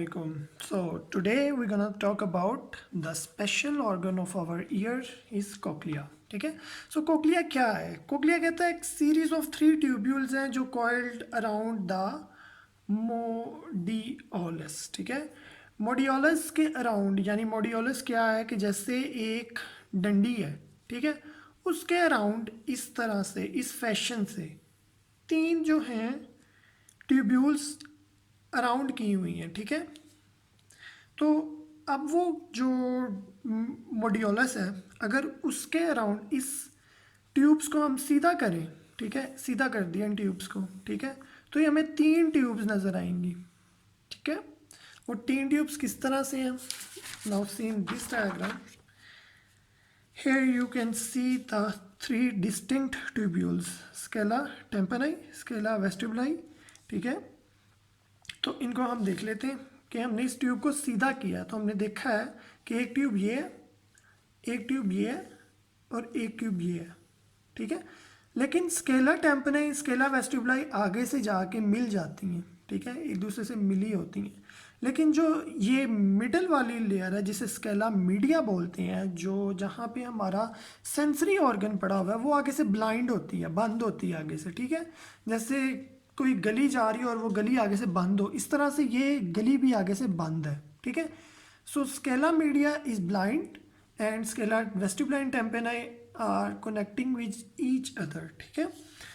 Assalamualaikum. So today we're gonna talk about the special organ of our ear is cochlea. ठीक है. So cochlea क्या है? Cochlea कहता है एक series of three tubules हैं जो coiled around the modiolus. ठीक है. Modiolus के around यानी modiolus क्या है कि जैसे एक डंडी है. ठीक है. उसके अराउंड इस तरह से इस फैशन से तीन जो हैं ट्यूब्यूल्स अराउंड की हुई हैं. ठीक है. तो अब वो जो मोडियोलस है अगर उसके अराउंड इस ट्यूब्स को हम सीधा करें. ठीक है. सीधा कर दिया इन ट्यूब्स को. ठीक है. तो ये हमें तीन ट्यूब्स नज़र आएंगी. ठीक है. वो तीन ट्यूब्स किस तरह से हैं? Now see in this diagram. Here you can see the three distinct tubules, scala tympani, scala vestibuli. ठीक है. तो इनको हम देख लेते हैं कि हमने इस ट्यूब को सीधा किया तो हमने देखा है कि एक ट्यूब ये है, एक ट्यूब ये है और एक ट्यूब ये है. ठीक है. लेकिन स्केला टेम्पनाई स्केला वेस्टिबुलाई आगे से जाके मिल जाती हैं. ठीक है. एक दूसरे से मिली होती हैं. लेकिन जो ये मिडल वाली लेयर है जिसे स्केला मीडिया बोलते हैं, जो जहाँ पे हमारा सेंसरी ऑर्गन पड़ा हुआ है, वो आगे से ब्लाइंड होती है, बंद होती है आगे से. ठीक है. जैसे कोई गली जा रही हो और वो गली आगे से बंद हो, इस तरह से ये गली भी आगे से बंद है. ठीक है. So scala media is blind and scala vestibuli tympani are connecting with each other. ठीक है.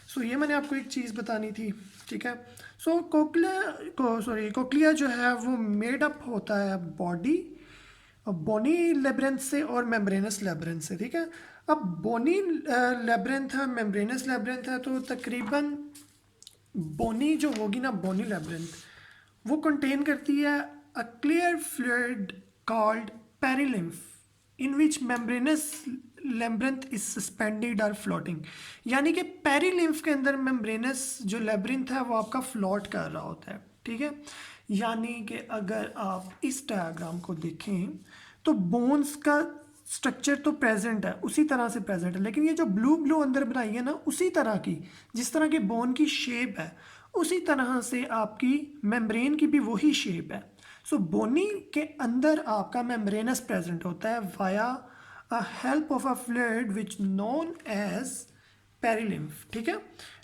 सो ये मैंने आपको एक चीज़ बतानी थी. ठीक है. सो कोक्लिया जो है वो मेड अप होता है बॉडी बोनी लेब्रेंथ से और मेम्ब्रेनस लेब्रेंथ से. ठीक है. अब बोनी लेब्रेंथ है, मेम्ब्रेनस लेब्रेंथ है, तो तकरीबन बोनी जो होगी ना, बोनी लेब्रेंथ, वो कंटेन करती है a clear fluid called perilymph in which membranous labyrinth is suspended और फ्लोटिंग. यानी कि पेरिलिम्फ के अंदर मेम्ब्रेनस जो लेब्रिंथ है वो आपका फ्लोट कर रहा होता है. ठीक है. यानी कि अगर आप इस डायग्राम को देखें तो बोन्स का स्ट्रक्चर तो प्रेजेंट है, उसी तरह से प्रेजेंट है, लेकिन ये जो ब्लू ब्लू अंदर बनाई है ना, उसी तरह की जिस तरह की बोन की शेप है उसी तरह से आपकी मेम्ब्रेन की भी वही शेप है. सो बोनी के अंदर आपका मेम्ब्रेनस प्रेजेंट होता है via a help of a fluid which known as perilymph. ठीक है.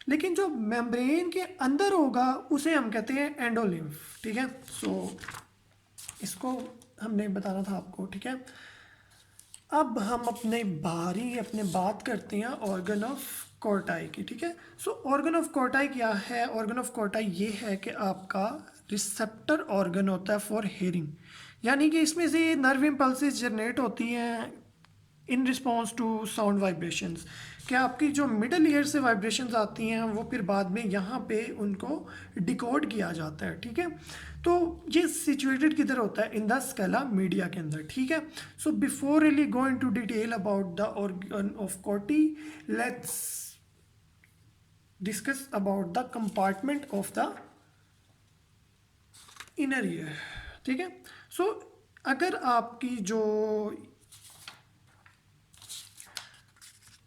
लेकिन जो मेम्ब्रेन के अंदर होगा उसे हम कहते हैं एंडोलिम्फ. ठीक है. सो इसको हमने बताना था आपको. ठीक है. अब हम अपने बात करते हैं ऑर्गन ऑफ कोर्टाई की. ठीक है. सो ऑर्गन ऑफ कोर्टाई क्या है? ऑर्गन ऑफ कोर्टाई ये है कि आपका रिसेप्टर ऑर्गन होता है फॉर हेयरिंग. यानी कि इसमें से नर्व इम्पल्सेस जनरेट होती हैं in response to sound vibrations. कि आपकी जो मिडल ईयर से वाइब्रेशंस आती हैं वो फिर बाद में यहाँ पे उनको डिकोड किया जाता है. ठीक है. तो ये सिचुएटेड किधर होता है? इन द स्केला मीडिया के अंदर. ठीक है. So before really go into detail about the organ of Corti, let's discuss about the compartment of the inner ear. ठीक है. सो अगर आपकी जो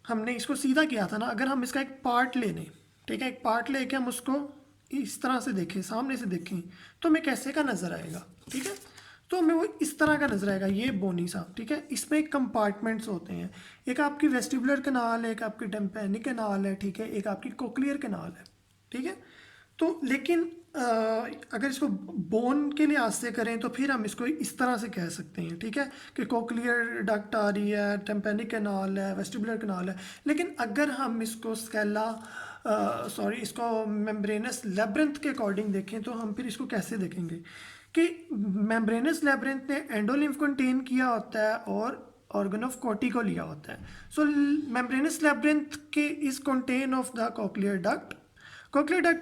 हमने इसको सीधा किया था ना, अगर हम इसका एक पार्ट ले लें. ठीक है. एक पार्ट लेके हम उसको इस तरह से देखें, सामने से देखें, तो हमें कैसे का नज़र आएगा? ठीक है. तो हमें वो इस तरह का नज़र आएगा, ये बोनी सा. ठीक है. इसमें एक कंपार्टमेंट्स होते हैं. एक आपकी वेस्टिबुलर कैनाल है, एक आपकी टेम्पेनिक कैनाल है. ठीक है. एक आपकी कोक्लियर कैनाल है. ठीक है. तो लेकिन अगर इसको बोन के लिहाज से करें तो फिर हम इसको इस तरह से कह सकते हैं. ठीक है. कि कोक्लियर डक्ट आ रही है, टेम्पेनिक कैनाल है, वेस्टिबुलर कैनाल है. लेकिन अगर हम इसको इसको मेम्ब्रेनस लेब्रिंथ के अकॉर्डिंग देखें तो हम फिर इसको कैसे देखेंगे कि मेम्ब्रेनस लेब्रिंथ ने एंडोलिम्फ कंटेन किया होता है और ऑर्गन ऑफ कोर्टी को लिया होता है. सो मेम्ब्रेनस लेब्रिंथ के is contain of the cochlear duct. Cochlear duct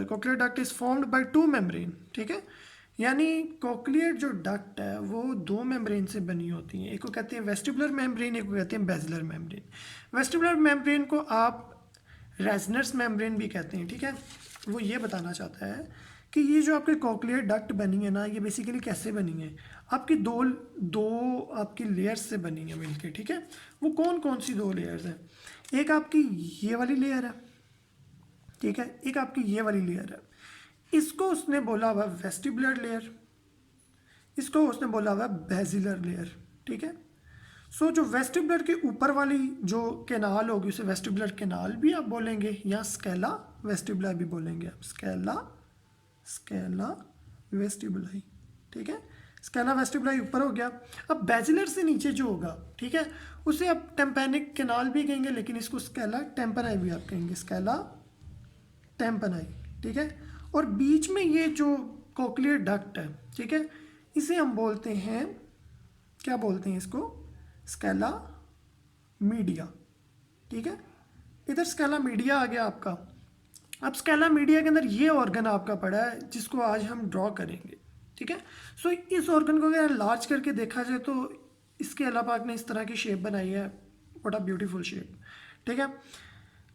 cochlear duct is formed by two membrane. ठीक है. यानी कोक्लियर जो डक्ट है वो दो मेम्ब्रेन से बनी होती हैं. एक को कहते हैं वेस्टिबुलर मेम्ब्रेन, एक को कहते हैं बेसिलर मेम्ब्रेन. वेस्टिबुलर मेम्ब्रेन को आप रेजनर्स मेम्ब्रेन भी कहते हैं. ठीक है. वो ये बताना चाहता है कि ये जो आपके कोक्लियर डक्ट बनी है ना, ये बेसिकली कैसे बनी है? आपकी दो आपकी लेयर्स से बनी है मिलके. ठीक है. वो कौन कौन सी दो लेयर्स हैं? एक आपकी ये वाली लेयर है. ठीक है. एक आपकी ये वाली लेयर है. इसको उसने बोला हुआ वेस्टिबुलर लेयर, इसको उसने बोला हुआ बेसिलर लेयर, ठीक है। सो जो वेस्टिबुलर के ऊपर वाली जो कैनाल होगी उसे वेस्टिबुलर कैनाल भी आप बोलेंगे, या स्केला वेस्टिबुला भी बोलेंगे आप, स्केला वेस्टिबुलाई, ठीक है। स्केला वेस्टिबुलाई ऊपर हो गया। अब बेसिलर से नीचे जो होगा, ठीक है, उसे आप टेम्पैनिक कैनाल भी कहेंगे, लेकिन इसको स्केला टेम्पनाई भी आप कहेंगे, स्केला टेम्पनाई, ठीक है। और बीच में ये जो कोक्लियर डक्ट है, ठीक है, इसे हम बोलते हैं, क्या बोलते हैं इसको, स्केला मीडिया, ठीक है। इधर स्केला मीडिया आ गया आपका। अब स्केला मीडिया के अंदर ये ऑर्गन आपका पड़ा है जिसको आज हम ड्रॉ करेंगे, ठीक है। सो इस ऑर्गन को अगर लार्ज करके देखा जाए तो इसके अल्लाह पाक ने इस तरह की शेप बनाई है, व्हाट अ ब्यूटीफुल शेप, ठीक है।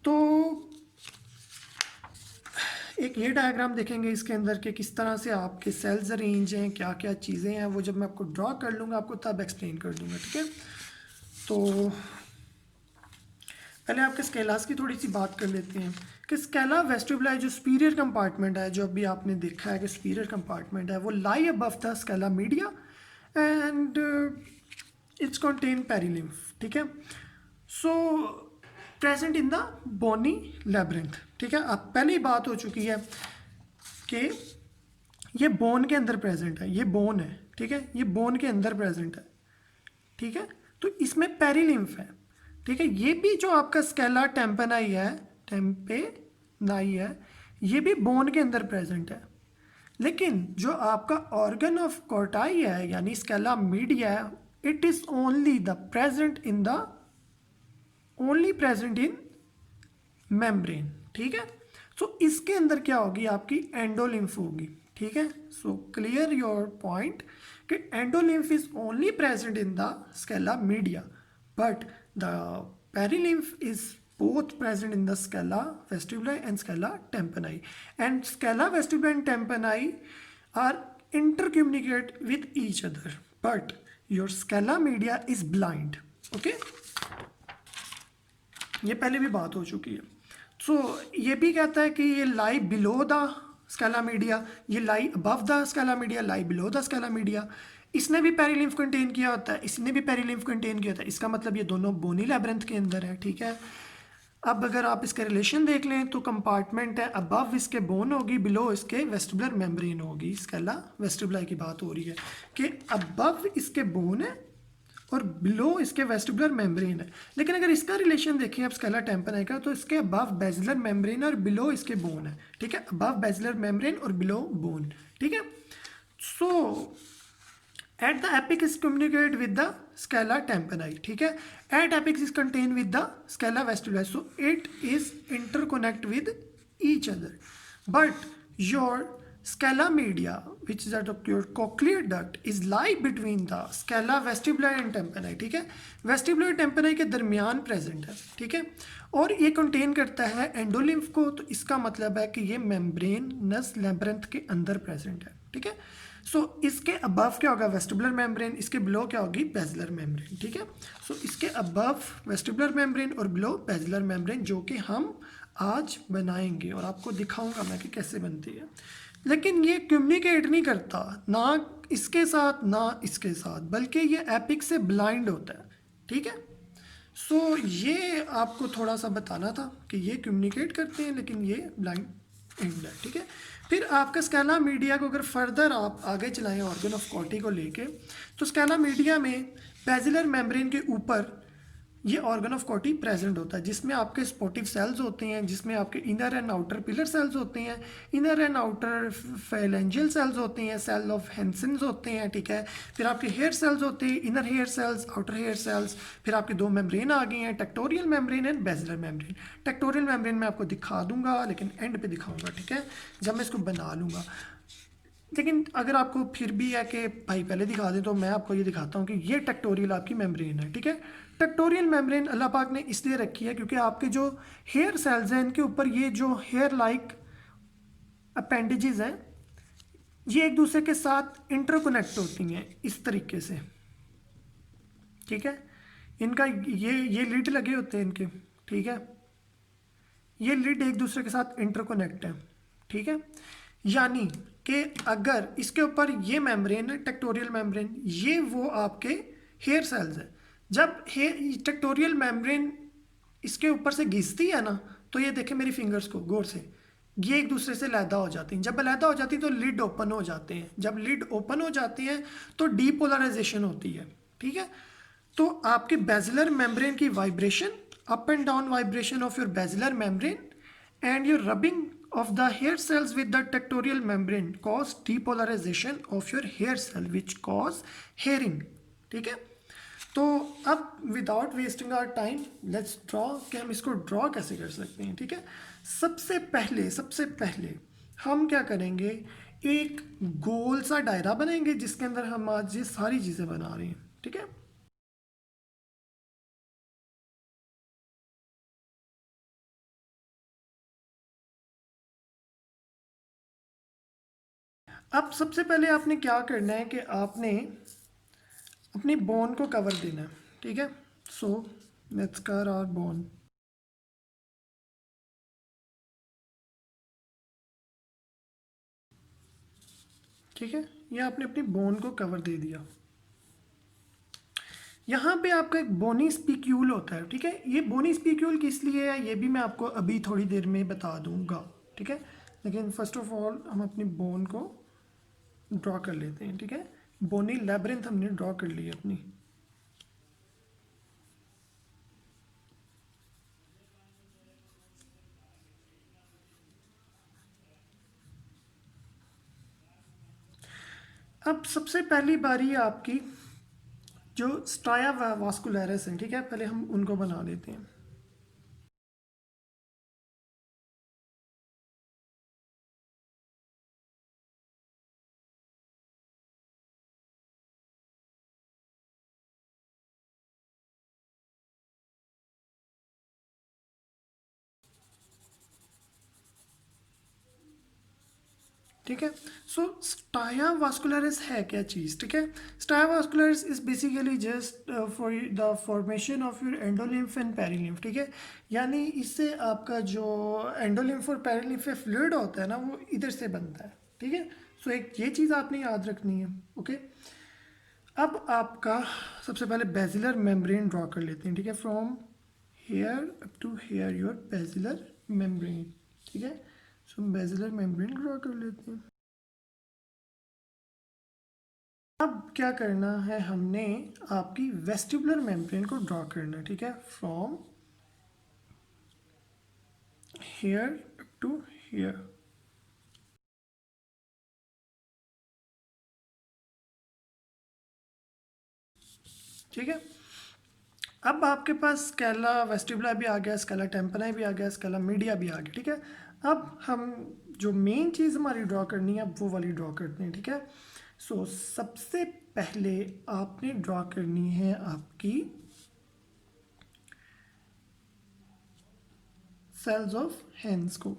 तो एक ये डायग्राम देखेंगे इसके अंदर के किस तरह से आपके सेल्स अरेंज हैं, क्या क्या चीज़ें हैं, वो जब मैं आपको ड्रॉ कर लूँगा आपको तब एक्सप्लेन कर दूँगा, ठीक है। तो पहले आपके स्केलास की थोड़ी सी बात कर लेते हैं कि स्केला वेस्टिबुलाई जो सुपीरियर कंपार्टमेंट है, जो अभी आपने देखा है कि सुपीरियर कंपार्टमेंट है, वो lie above the scala media and its contain perilymph, ठीक है। So present in the bony labyrinth, ठीक है। अब पहले ही बात हो चुकी है कि ये बोन के अंदर प्रेजेंट है, ये बोन है, ठीक है, ये बोन के अंदर प्रेजेंट है, ठीक है। तो इसमें पेरिलिम्फ है, ठीक है। ये भी जो आपका स्केला टेम्पेनाई है, ये भी बोन के अंदर प्रेजेंट है। लेकिन जो आपका ऑर्गन ऑफ कोर्टाई है यानी स्केला मीडिया है, it is only present in membrane, ठीक है। सो इसके अंदर क्या होगी, आपकी एंडोलिम्फ होगी, ठीक है। सो क्लियर योर पॉइंट कि endolymph is only present in the scala media, but the perilymph is both present in the scala vestibuli and scala tympani, and scala vestibuli and tympani are intercommunicate with each other, but your scala media is blind, okay। ये पहले भी बात हो चुकी है। सो ये भी कहता है कि ये lie below the scala media, ये lie above the scala media, lie below the scala media. इसने भी पेरिलिम्फ कंटेन किया होता है, इसने भी पेरिलिम्फ कंटेन किया होता है, इसका मतलब ये दोनों बोनी लैब्रिंथ के अंदर है, ठीक है। अब अगर आप इसका रिलेशन देख लें तो कंपार्टमेंट है, अबव इसके बोन होगी, बिलो इसके वेस्टिबुलर मेम्ब्रेन होगी। स्केला वेस्टिबुलाई की बात हो रही है कि अबव इसके बोन है और बिलो इसके वेस्टिबुलर मेम्ब्रेन है। लेकिन अगर इसका रिलेशन देखें आप स्केला टेम्पेनाई का, तो इसके अबव बेसिलर मेम्ब्रेन और बिलो इसके बोन है, ठीक है। अबव बेसिलर मेम्ब्रेन और बिलो बोन, ठीक है। सो at the apex is communicate with the scala tympani, ठीक है। at apex is contained with the scala vestibuli, so it is interconnect with each other, but your scala media which is at your cochlear duct is lie between the scala vestibuli and tympani, ठीक है। Vestibular टेम्पेनाई के दरमियान present है, ठीक है। और ये contain करता है एंडोलिम्फ को, तो इसका मतलब है कि ये मेम्ब्रेनस लैब्रिंथ के अंदर प्रेजेंट है, ठीक है। सो इसके अबव क्या होगा, वेस्टिबुलर मेम्ब्रेन, इसके बिलो क्या होगी, बेसिलर मेम्ब्रेन, ठीक है। सो इसके अबव वेस्टिबुलर मेम्ब्रेन और बिलो बेसिलर मेम्ब्रेन, जो कि हम आज बनाएंगे और आपको दिखाऊंगा मैं कि कैसे बनती है। लेकिन ये कम्युनिकेट नहीं करता ना इसके साथ ना इसके साथ, बल्कि ये एपिक्स से ब्लाइंड होता है, ठीक है। सो ये आपको थोड़ा सा बताना था कि ये कम्युनिकेट करते हैं लेकिन ये ब्लाइंड एंड है, ठीक है। फिर आपका स्केला मीडिया को अगर फर्दर आप आगे चलाएं ऑर्गन ऑफ कॉटी को लेके, तो स्केला मीडिया में बेसिलर मेम्ब्रेन के ऊपर ये ऑर्गन ऑफ कॉटी प्रेजेंट होता है, जिसमें आपके स्पोटिव सेल्स होते हैं, जिसमें आपके inner and outer pillar cells होते हैं, inner and outer phalangeal cells होते हैं, सेल ऑफ हेंसेंस होते हैं, ठीक है। फिर आपके हेयर सेल्स होते हैं, inner hair cells, outer hair cells. फिर आपके दो मेम्ब्रेन आ गए हैं, tectorial membrane and basilar membrane. Tectorial membrane मैं आपको दिखा दूंगा लेकिन एंड पे दिखाऊंगा, ठीक है, जब मैं इसको बना लूँगा। लेकिन अगर आपको फिर भी है कि भाई पहले दिखा दें, तो मैं आपको ये दिखाता हूँ कि ये टेक्टोरियल आपकी मेम्ब्रेन है, ठीक है। टेक्टोरियल मेम्ब्रेन अल्लाह पाक ने इसलिए रखी है क्योंकि आपके जो हेयर सेल्स हैं इनके ऊपर ये जो हेयर लाइक अपेंडेजेस हैं ये एक दूसरे के साथ इंटरकनेक्ट होती हैं इस तरीके से, ठीक है। इनका ये लिड लगे होते हैं इनके, ठीक है। ये लिड एक दूसरे के साथ इंटरकनेक्ट है, ठीक है। यानी कि अगर इसके ऊपर ये मेम्ब्रेन है टेक्टोरियल मेम्ब्रेन, ये वो आपके हेयर सेल्स है। जब हेयर टेक्टोरियल मेम्ब्रेन इसके ऊपर से घिसती है ना, तो ये देखें मेरी फिंगर्स को गौर से, ये एक दूसरे से अलहदा हो जाती हैं। जब अलहदा हो जाती है तो लिड ओपन हो जाते हैं। जब लिड ओपन हो जाती हैं तो डीपोलराइजेशन होती है, ठीक है। तो आपके बेजिलर मेम्ब्रेन की vibration, up and down vibration of your basilar membrane and your rubbing of the hair cells with the tectorial membrane cause depolarization of your hair cell which cause hairing, ठीक है। तो अब without wasting our time let's draw, कि हम इसको draw कैसे कर सकते हैं, ठीक है। सबसे पहले हम क्या करेंगे, एक गोल सा दायरा बनाएंगे जिसके अंदर हम आज ये सारी चीज़ें बना रहे हैं, ठीक है। अब सबसे पहले आपने क्या करना है कि आपने अपनी बोन को कवर देना है, ठीक है। So let's cover our bone, ठीक है। ये आपने अपनी बोन को कवर दे दिया। यहाँ पे आपका एक बोनी स्पीक्यूल होता है, ठीक है। ये बोनी स्पीक्यूल किस लिए है ये भी मैं आपको अभी थोड़ी देर में बता दूंगा, ठीक है। लेकिन फर्स्ट ऑफ ऑल हम अपनी बोन को ड्रॉ कर लेते हैं, ठीक है। बोनी लैब्रिंथ हमने ड्रॉ कर ली अपनी। अब सबसे पहली बारी आपकी जो स्ट्राया वास्कुलरिस है, ठीक है, पहले हम उनको बना लेते हैं। ठीक है। सो स्टाया वास्कुलरिस है क्या चीज़, ठीक है। Stria vascularis is basically just for the formation of your endolymph and perilymph, ठीक है। यानी इससे आपका जो एंडोलिम्फ और पेरिलिम्फ फ्लूइड होता है ना, वो इधर से बनता है, ठीक है। सो एक ये चीज़ आपने याद रखनी है, ओके। अब आपका सबसे पहले बेजिलर मेम्ब्रेन ड्रॉ कर लेते हैं, ठीक है। From here up to here your basilar membrane, ठीक है। सो हम बेजिलर मेम्ब्रेन ड्रॉ कर लेते हैं। अब क्या करना है, हमने आपकी वेस्टिबुलर मेम्ब्रेन को ड्रॉ करना है, ठीक है। From here up to here, ठीक है। अब आपके पास स्केला वेस्टिबुला भी आ गया, स्केला टेम्पराई भी आ गया, स्केला मीडिया भी आ गया, ठीक है। अब हम जो मेन चीज़ हमारी ड्रॉ करनी है, अब वो वाली ड्रॉ करते हैं, ठीक है। सो सबसे पहले आपने ड्रॉ करनी है आपकी सेल्स ऑफ हैंड्स को,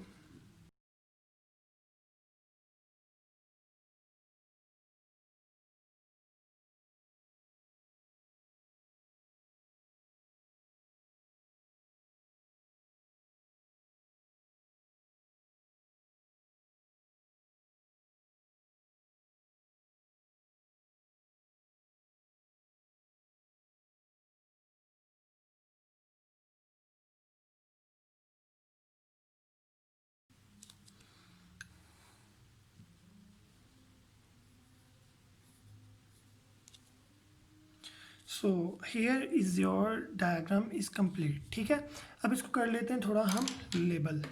so here is your diagram is complete, ठीक है। अब इसको कर लेते हैं थोड़ा हम लेबल,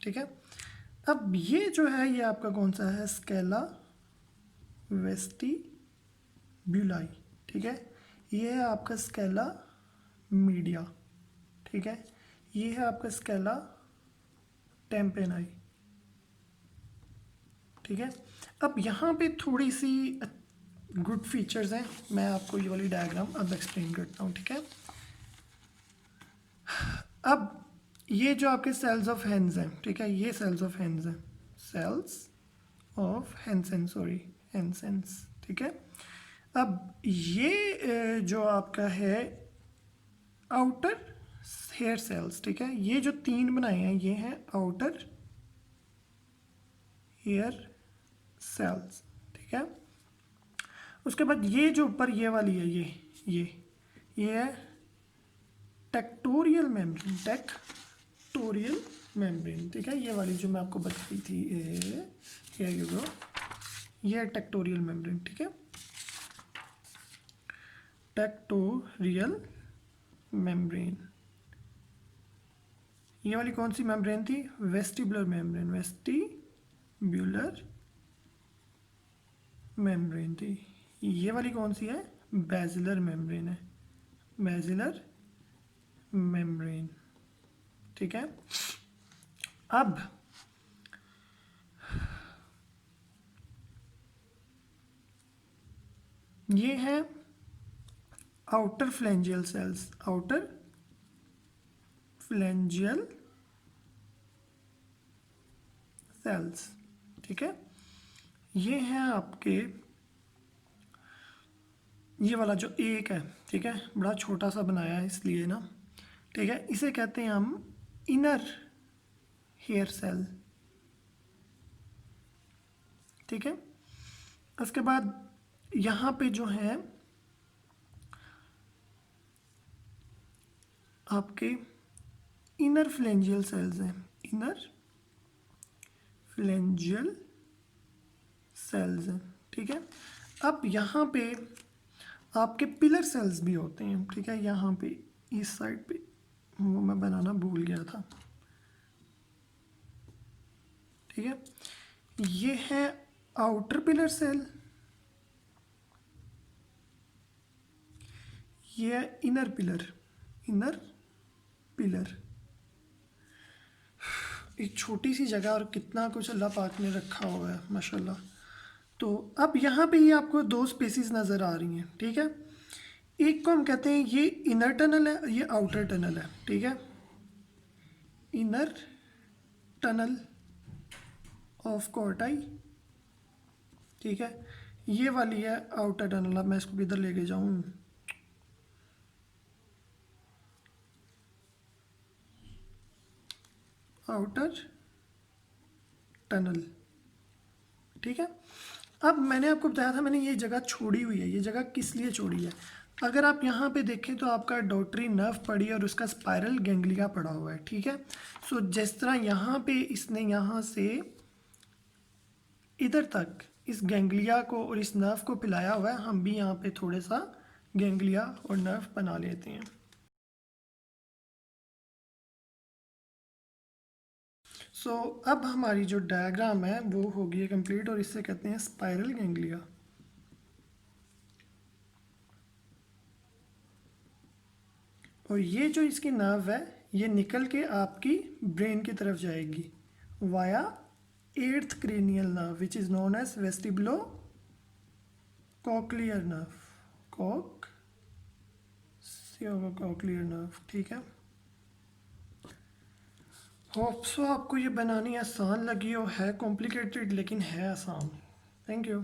ठीक है। अब ये जो है ये आपका कौन सा है, स्केला वेस्टिब्यूलाई, ठीक है। ये है आपका स्केला मीडिया, ठीक है। ये है आपका स्केला टेम्पेनाई, ठीक है। अब यहाँ पे थोड़ी सी गुड फीचर्स हैं, मैं आपको ये वाली डायग्राम अब एक्सप्लेन करता हूँ, ठीक है। अब ये जो आपके सेल्स ऑफ हैंड्स हैं, ठीक है, ये सेल्स ऑफ हैंड्स हैं, sales of Hansen's, sorry Hansen's, ठीक है। अब ये जो आपका है आउटर हेयर सेल्स, ठीक है, ये जो तीन बनाए हैं ये हैं आउटर हेयर सेल्स, ठीक है। उसके बाद ये जो ऊपर ये वाली है, ये है टेक्टोरियल मेम्ब्रेन, टेक्टोरियल मेम्ब्रेन, ठीक है। ये वाली जो मैं आपको बताई थी, ये है टेक्टोरियल मेम्ब्रेन, ठीक है। टेक्टोरियल मेम्ब्रेन, ये वाली कौन सी मेम्ब्रेन थी? वेस्टिबुलर मेम्ब्रेन, वेस्टिबुलर मेम्ब्रेन थी। ये वाली कौन सी है? बेसिलर मेम्ब्रेन है, बेसिलर मेम्ब्रेन, ठीक है। अब ये है आउटर फ्लैंजियल सेल्स, आउटर फ्लैंजियल सेल्स, ठीक है। ये है आपके, ये वाला जो एक है, ठीक है, बड़ा छोटा सा बनाया है इसलिए ना, ठीक है। इसे कहते हैं हम इनर हेयर सेल, ठीक है। उसके बाद यहाँ पे जो है आपके इनर फ्लैंजियल सेल्स हैं, इनर फ्लैंजियल सेल्स हैं, ठीक है। अब यहाँ पे आपके पिलर सेल्स भी होते हैं, ठीक है। यहाँ पे इस साइड पे वो मैं बनाना भूल गया था, ठीक है। ये है आउटर पिलर सेल, ये है इनर पिलर, इनर पिलर। एक छोटी सी जगह और कितना कुछ अल्लाह पाक ने रखा हुआ है माशाल्लाह। तो अब यहाँ पे ये आपको दो स्पेसिस नज़र आ रही हैं, ठीक है। एक को हम कहते हैं ये इनर टनल है, ये आउटर टनल है, ठीक है। इनर टनल ऑफ कोर्टाई, ठीक है। ये वाली है आउटर टनल। अब मैं इसको किधर लेके जाऊँ? आउटर टनल, ठीक है। अब मैंने आपको बताया था, मैंने ये जगह छोड़ी हुई है। ये जगह किस लिए छोड़ी है? अगर आप यहाँ पे देखें तो आपका डॉटरी नर्व पड़ी है और उसका स्पाइरल गैंग्लिया पड़ा हुआ है, ठीक है। सो जिस तरह यहाँ पे इसने यहाँ से इधर तक इस गैंग्लिया को और इस नर्व को पिलाया हुआ है, हम भी यहाँ पे थोड़े सा गैंग्लिया और नर्व बना लेते हैं। सो अब हमारी जो डायग्राम है वो होगी कंप्लीट, और इससे कहते हैं स्पाइरल गैंग्लिया। और ये जो इसकी नर्व है ये निकल के आपकी ब्रेन की तरफ जाएगी via 8th cranial nerve which is known as vestibulocochlear nerve, cochlear nerve, ठीक है। होप सो आपको ये बनानी आसान लगी हो, है कॉम्प्लिकेटेड लेकिन है आसान। Thank you.